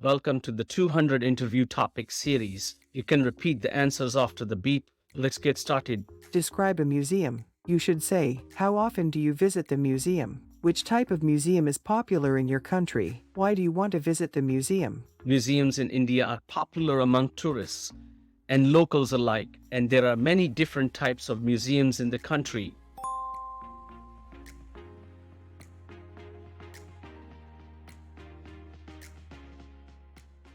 Welcome to the 200 interview topic series. You can repeat the answers after the beep. Let's get started. Describe a museum. You should say, how often do you visit the museum? Which type of museum is popular in your country? Why do you want to visit the museum? Museums in India are popular among tourists and locals alike, and there are many different types of museums in the country.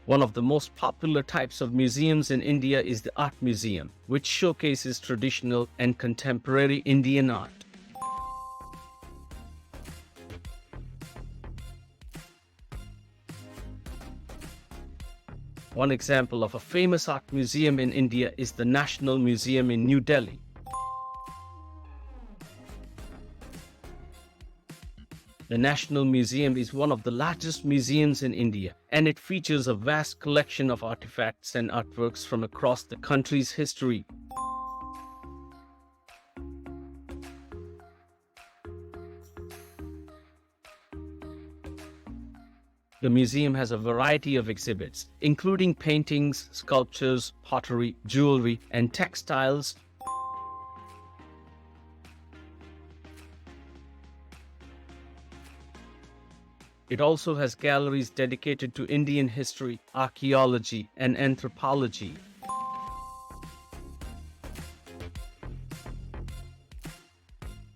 One of the most popular types of museums in India is the art museum, which showcases traditional and contemporary Indian art. One example of a famous art museum in India is the National Museum in New Delhi. The National Museum is one of the largest museums in India, and it features a vast collection of artifacts and artworks from across the country's history. The museum has a variety of exhibits, including paintings, sculptures, pottery, jewelry, and textiles. It also has galleries dedicated to Indian history, archaeology, and anthropology.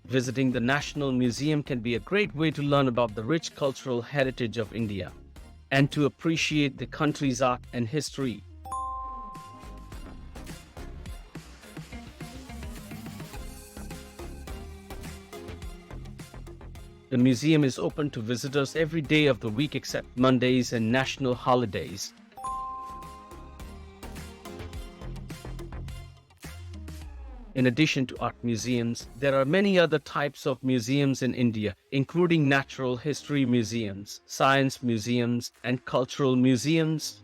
Visiting the National Museum can be a great way to learn about the rich cultural heritage of India and to appreciate the country's art and history. The museum is open to visitors every day of the week except Mondays and national holidays. In addition to art museums, there are many other types of museums in India, including natural history museums, science museums, and cultural museums.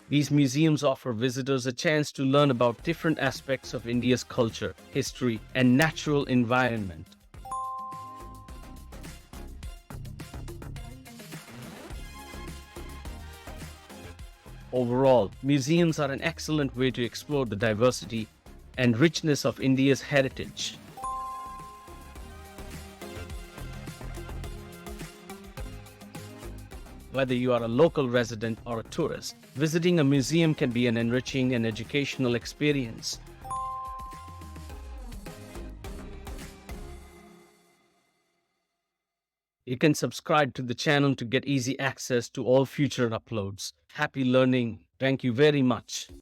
These museums offer visitors a chance to learn about different aspects of India's culture, history, and natural environment. Overall, museums are an excellent way to explore the diversity and richness of India's heritage. Whether you are a local resident or a tourist, visiting a museum can be an enriching and educational experience. You can subscribe to the channel to get easy access to all future uploads. Happy learning. Thank you very much.